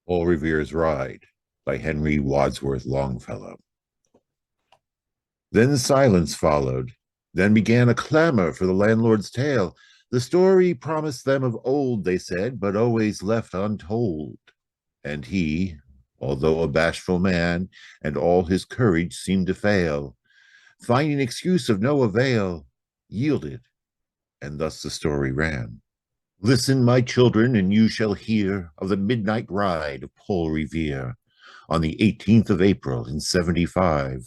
Paul Revere's Ride by Henry Wadsworth Longfellow. Then silence followed. Then began a clamor for the landlord's tale. The story promised them of old, they said, but always left untold. And he, although a bashful man, and all his courage seemed to fail, finding excuse of no avail, yielded, and thus the story ran. Listen, my children, and you shall hear of the midnight ride of Paul Revere on the 18th of April in 75.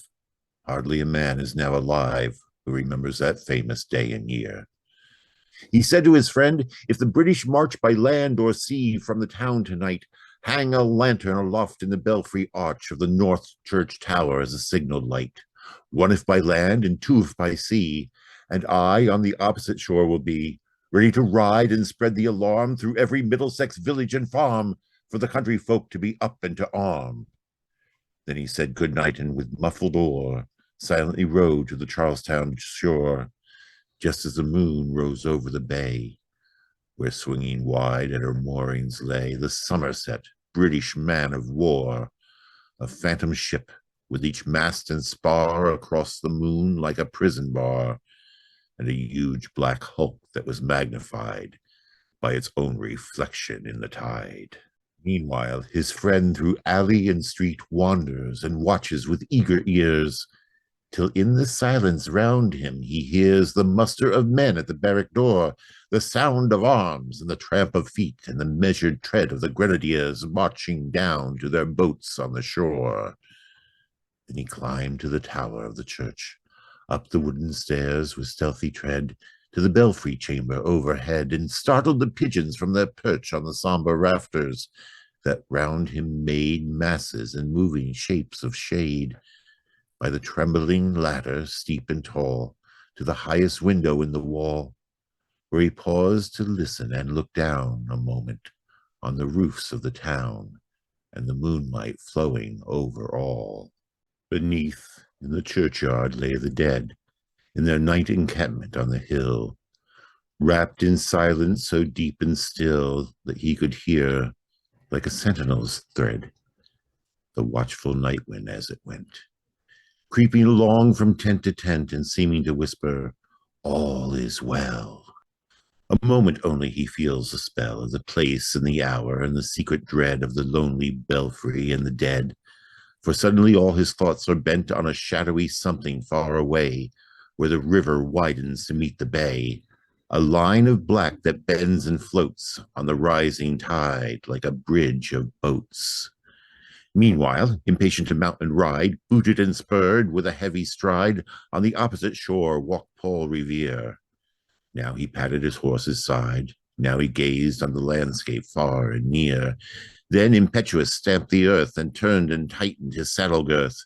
Hardly a man is now alive who remembers that famous day and year. He said to his friend, if the British march by land or sea from the town tonight, hang a lantern aloft in the belfry arch of the North Church Tower as a signal light, one if by land and two if by sea, and I on the opposite shore will be, ready to ride and spread the alarm through every Middlesex village and farm, for the country folk to be up and to arm. Then he said good night, and with muffled oar silently rowed to the Charlestown shore, just as the moon rose over the bay, where swinging wide at her moorings lay the Somerset, British man of war, a phantom ship with each mast and spar across the moon like a prison bar, and a huge black hulk that was magnified by its own reflection in the tide. Meanwhile, his friend through alley and street wanders and watches with eager ears, till in the silence round him he hears the muster of men at the barrack door, the sound of arms and the tramp of feet, and the measured tread of the grenadiers marching down to their boats on the shore. Then he climbed to the tower of the church, up the wooden stairs with stealthy tread, to the belfry chamber overhead, and startled the pigeons from their perch on the sombre rafters, that round him made masses and moving shapes of shade, by the trembling ladder, steep and tall, to the highest window in the wall, where he paused to listen and look down a moment on the roofs of the town, and the moonlight flowing over all. Beneath, in the churchyard, lay the dead, in their night encampment on the hill, wrapped in silence so deep and still that he could hear, like a sentinel's thread, the watchful night wind as it went, creeping along from tent to tent and seeming to whisper, all is well. A moment only he feels the spell of the place and the hour and the secret dread of the lonely belfry and the dead, for suddenly all his thoughts are bent on a shadowy something far away, where the river widens to meet the bay, a line of black that bends and floats on the rising tide like a bridge of boats. Meanwhile, impatient to mount and ride, booted and spurred with a heavy stride, on the opposite shore walked Paul Revere. Now he patted his horse's side, now he gazed on the landscape far and near, then impetuous stamped the earth and turned and tightened his saddle girth.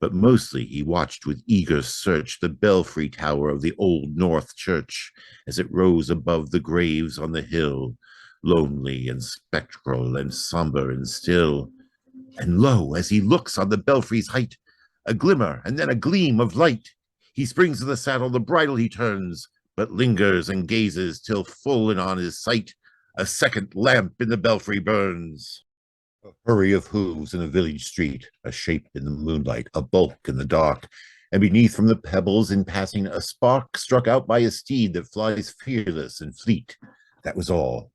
But mostly he watched with eager search the belfry tower of the old North Church as it rose above the graves on the hill, lonely and spectral and sombre and still. And lo, as he looks on the belfry's height, a glimmer and then a gleam of light. He springs to the saddle, the bridle he turns, but lingers and gazes till full and on his sight a second lamp in the belfry burns. A hurry of hooves in a village street, a shape in the moonlight, a bulk in the dark, and beneath from the pebbles in passing a spark struck out by a steed that flies fearless and fleet. That was all.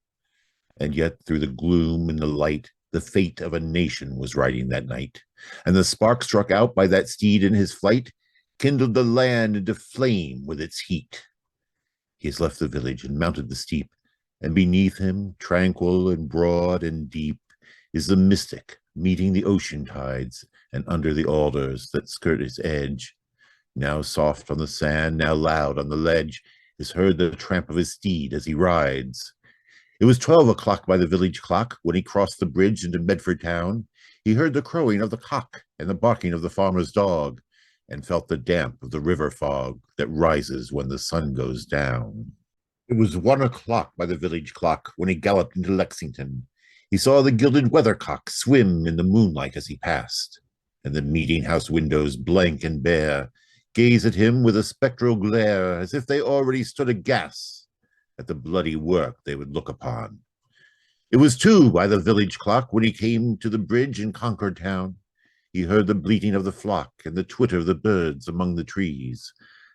And yet through the gloom and the light, the fate of a nation was riding that night, and the spark struck out by that steed in his flight kindled the land into flame with its heat. He has left the village and mounted the steep, and beneath him, tranquil and broad and deep, is the mystic meeting the ocean tides, and under the alders that skirt its edge, now soft on the sand, now loud on the ledge, is heard the tramp of his steed as he rides. It was 12 o'clock by the village clock when he crossed the bridge into Medford town. He heard the crowing of the cock and the barking of the farmer's dog, and felt the damp of the river fog that rises when the sun goes down. It was 1 o'clock by the village clock when he galloped into Lexington. He saw the gilded weathercock swim in the moonlight as he passed, and the meeting-house windows, blank and bare, gaze at him with a spectral glare, as if they already stood aghast at the bloody work they would look upon. It was 2 by the village clock when he came to the bridge in Concord town. He heard the bleating of the flock and the twitter of the birds among the trees,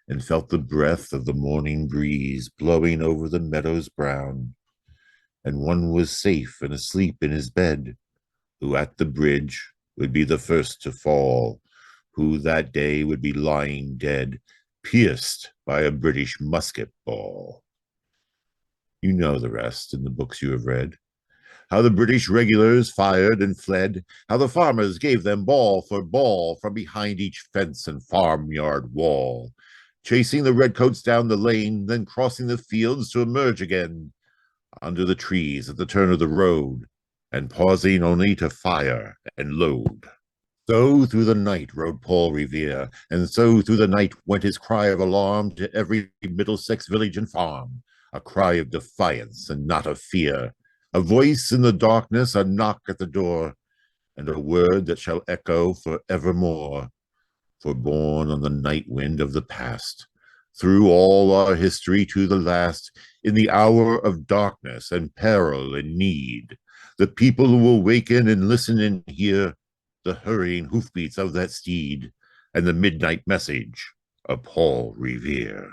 and felt the breath of the morning breeze blowing over the meadows brown. And one was safe and asleep in his bed, who at the bridge would be the first to fall, who that day would be lying dead, pierced by a British musket ball. You know the rest in the books you have read. How the British regulars fired and fled, how the farmers gave them ball for ball from behind each fence and farmyard wall, chasing the redcoats down the lane, then crossing the fields to emerge again under the trees at the turn of the road, and pausing only to fire and load. So through the night rode Paul Revere, and so through the night went his cry of alarm to every Middlesex village and farm, a cry of defiance and not of fear, a voice in the darkness, a knock at the door, and a word that shall echo for evermore, for born on the night wind of the past, through all our history to the last, in the hour of darkness and peril and need, the people who will waken and listen and hear the hurrying hoofbeats of that steed and the midnight message of Paul Revere.